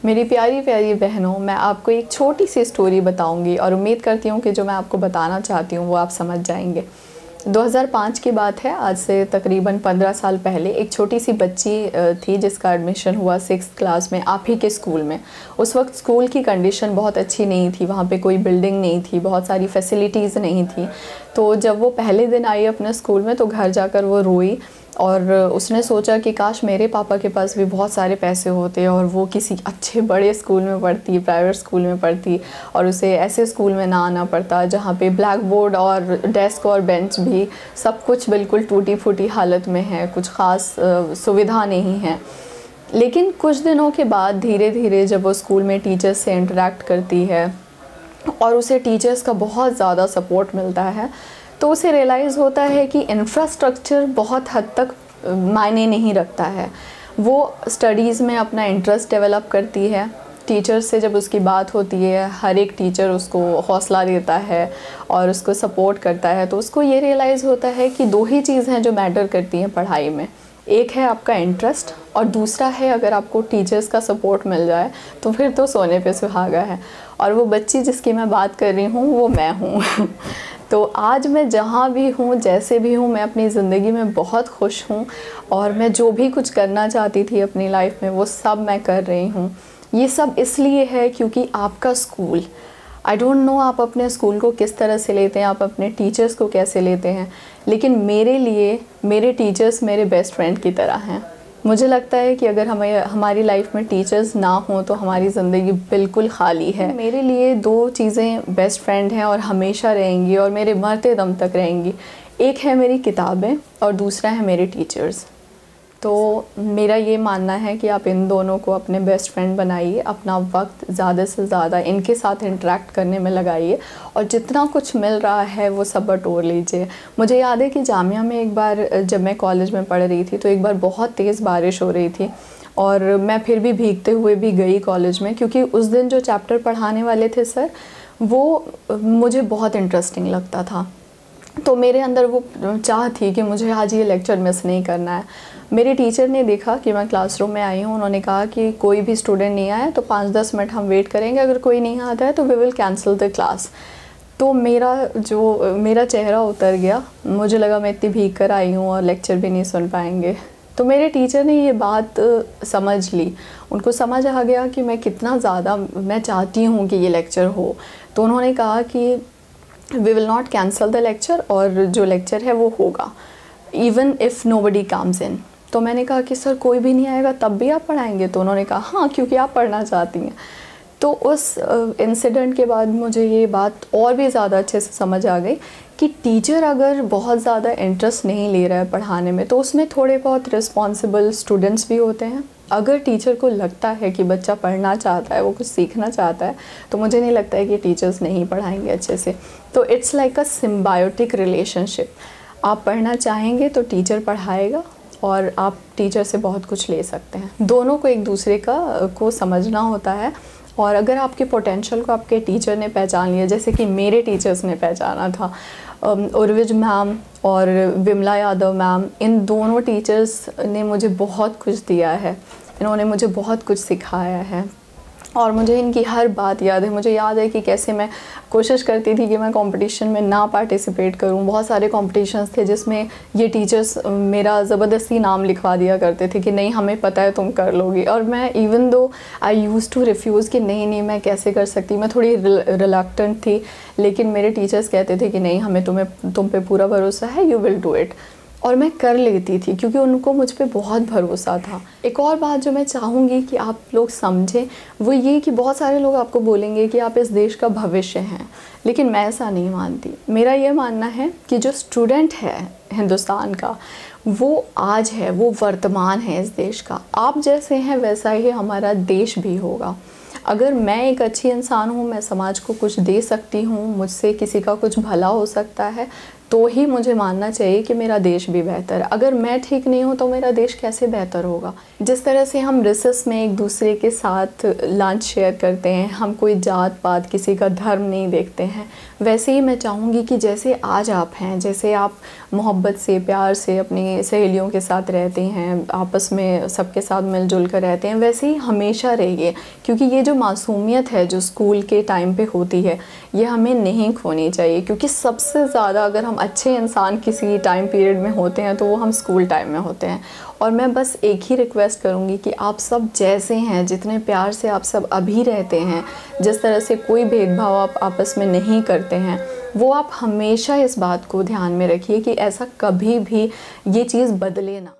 मेरी प्यारी प्यारी बहनों, मैं आपको एक छोटी सी स्टोरी बताऊंगी और उम्मीद करती हूँ कि जो मैं आपको बताना चाहती हूँ वो आप समझ जाएंगे। 2005 की बात है, आज से तकरीबन 15 साल पहले। एक छोटी सी बच्ची थी जिसका एडमिशन हुआ 6th क्लास में आप ही के स्कूल में। उस वक्त स्कूल की कंडीशन बहुत अच्छी नहीं थी, वहाँ पे कोई बिल्डिंग नहीं थी, बहुत सारी फैसिलिटीज़ नहीं थी। तो जब वो पहले दिन आई अपने स्कूल में तो घर जाकर वो रोई और उसने सोचा कि काश मेरे पापा के पास भी बहुत सारे पैसे होते और वो किसी अच्छे बड़े स्कूल में पढ़ती, प्राइवेट स्कूल में पढ़ती और उसे ऐसे स्कूल में ना आना पड़ता जहाँ पे ब्लैक बोर्ड और डेस्क और बेंच भी सब कुछ बिल्कुल टूटी फूटी हालत में है, कुछ ख़ास सुविधा नहीं है। लेकिन कुछ दिनों के बाद धीरे धीरे जब वो स्कूल में टीचर्स से इंटरेक्ट करती है और उसे टीचर्स का बहुत ज़्यादा सपोर्ट मिलता है तो उसे रियलाइज़ होता है कि इंफ्रास्ट्रक्चर बहुत हद तक मायने नहीं रखता है। वो स्टडीज़ में अपना इंटरेस्ट डेवलप करती है। टीचर से जब उसकी बात होती है, हर एक टीचर उसको हौसला देता है और उसको सपोर्ट करता है, तो उसको ये रियलाइज़ होता है कि दो ही चीज़ हैं जो मैटर करती हैं पढ़ाई में। एक है आपका इंटरेस्ट और दूसरा है अगर आपको टीचर्स का सपोर्ट मिल जाए तो फिर तो सोने पे सुहागा है। और वो बच्ची जिसकी मैं बात कर रही हूँ वो मैं हूँ। तो आज मैं जहाँ भी हूँ, जैसे भी हूँ, मैं अपनी ज़िंदगी में बहुत खुश हूँ और मैं जो भी कुछ करना चाहती थी अपनी लाइफ में वो सब मैं कर रही हूँ। ये सब इसलिए है क्योंकि आपका स्कूल, आई डोंट नो आप अपने स्कूल को किस तरह से लेते हैं, आप अपने टीचर्स को कैसे लेते हैं, लेकिन मेरे लिए मेरे टीचर्स मेरे बेस्ट फ्रेंड की तरह हैं। मुझे लगता है कि अगर हमारी लाइफ में टीचर्स ना हो तो हमारी ज़िंदगी बिल्कुल खाली है। मेरे लिए दो चीज़ें बेस्ट फ्रेंड हैं और हमेशा रहेंगी और मेरे मरते दम तक रहेंगी। एक है मेरी किताबें और दूसरा है मेरे टीचर्स। तो मेरा ये मानना है कि आप इन दोनों को अपने बेस्ट फ्रेंड बनाइए, अपना वक्त ज़्यादा से ज़्यादा इनके साथ इंटरेक्ट करने में लगाइए और जितना कुछ मिल रहा है वो सब बटोर लीजिए। मुझे याद है कि जामिया में एक बार जब मैं कॉलेज में पढ़ रही थी तो एक बार बहुत तेज़ बारिश हो रही थी और मैं फिर भी भीगते हुए भी गई कॉलेज में, क्योंकि उस दिन जो चैप्टर पढ़ाने वाले थे सर वो मुझे बहुत इंटरेस्टिंग लगता था। तो मेरे अंदर वो चाह थी कि मुझे आज ये लेक्चर मिस नहीं करना है। मेरे टीचर ने देखा कि मैं क्लासरूम में आई हूँ, उन्होंने कहा कि कोई भी स्टूडेंट नहीं आया तो 5-10 मिनट हम वेट करेंगे, अगर कोई नहीं आता है तो we will cancel the class. तो मेरा चेहरा उतर गया, मुझे लगा मैं इतनी भीग कर आई हूँ और लेक्चर भी नहीं सुन पाएंगे। तो मेरे टीचर ने ये बात समझ ली, उनको समझ आ गया कि मैं कितना ज़्यादा मैं चाहती हूँ कि ये लेक्चर हो। तो उन्होंने कहा कि we will not cancel the lecture और जो लेक्चर है वो होगा even if nobody comes in. तो मैंने कहा कि सर कोई भी नहीं आएगा तब भी आप पढ़ाएंगे? तो उन्होंने कहा हाँ, क्योंकि आप पढ़ना चाहती हैं। तो उस इंसिडेंट के बाद मुझे ये बात और भी ज़्यादा अच्छे से समझ आ गई कि टीचर अगर बहुत ज़्यादा इंटरेस्ट नहीं ले रहा है पढ़ाने में तो उसमें थोड़े बहुत रिस्पॉन्सिबल स्टूडेंट्स भी होते हैं। अगर टीचर को लगता है कि बच्चा पढ़ना चाहता है, वो कुछ सीखना चाहता है, तो मुझे नहीं लगता है कि टीचर्स नहीं पढ़ाएंगे अच्छे से। तो it's like a symbiotic relationship. आप पढ़ना चाहेंगे तो टीचर पढ़ाएगा और आप टीचर से बहुत कुछ ले सकते हैं। दोनों को एक दूसरे को समझना होता है और अगर आपके पोटेंशियल को आपके टीचर ने पहचान लिया, जैसे कि मेरे टीचर्स ने पहचाना था, उर्विज मैम और विमला यादव मैम, इन दोनों टीचर्स ने मुझे बहुत कुछ दिया है, इन्होंने मुझे बहुत कुछ सिखाया है और मुझे इनकी हर बात याद है। मुझे याद है कि कैसे मैं कोशिश करती थी कि मैं कंपटीशन में ना पार्टिसिपेट करूं। बहुत सारे कॉम्पिटिशन्स थे जिसमें ये टीचर्स मेरा ज़बरदस्ती नाम लिखवा दिया करते थे कि नहीं हमें पता है तुम कर लोगी, और मैं even though I use to refuse कि नहीं मैं कैसे कर सकती, मैं थोड़ी रिलक्टेंट थी, लेकिन मेरे टीचर्स कहते थे कि नहीं हमें तुम पे पूरा भरोसा है, यू विल डू इट, और मैं कर लेती थी क्योंकि उनको मुझ पे बहुत भरोसा था। एक और बात जो मैं चाहूँगी कि आप लोग समझें वो ये कि बहुत सारे लोग आपको बोलेंगे कि आप इस देश का भविष्य हैं, लेकिन मैं ऐसा नहीं मानती। मेरा ये मानना है कि जो स्टूडेंट है हिंदुस्तान का वो आज है, वो वर्तमान है इस देश का। आप जैसे हैं वैसा ही हमारा देश भी होगा। अगर मैं एक अच्छी इंसान हूँ, मैं समाज को कुछ दे सकती हूँ, मुझसे किसी का कुछ भला हो सकता है, तो ही मुझे मानना चाहिए कि मेरा देश भी बेहतर है। अगर मैं ठीक नहीं हूँ तो मेरा देश कैसे बेहतर होगा। जिस तरह से हम रिसेस में एक दूसरे के साथ लंच शेयर करते हैं, हम कोई जात पात किसी का धर्म नहीं देखते हैं, वैसे ही मैं चाहूँगी कि जैसे आज आप हैं, जैसे आप मोहब्बत से प्यार से अपनी सहेलियों के साथ रहते हैं, आपस में सबके साथ मिलजुल कर रहते हैं, वैसे ही हमेशा रहिए। क्योंकि ये जो मासूमियत है जो स्कूल के टाइम पे होती है, ये हमें नहीं खोनी चाहिए। क्योंकि सबसे ज़्यादा अगर हम अच्छे इंसान किसी टाइम पीरियड में होते हैं तो वो हम स्कूल टाइम में होते हैं। और मैं बस एक ही रिक्वेस्ट करूँगी कि आप सब जैसे हैं, जितने प्यार से आप सब अभी रहते हैं, जिस तरह से कोई भेदभाव आप आपस में नहीं करते हैं, वो आप हमेशा इस बात को ध्यान में रखिए कि ऐसा कभी भी ये चीज़ बदले ना।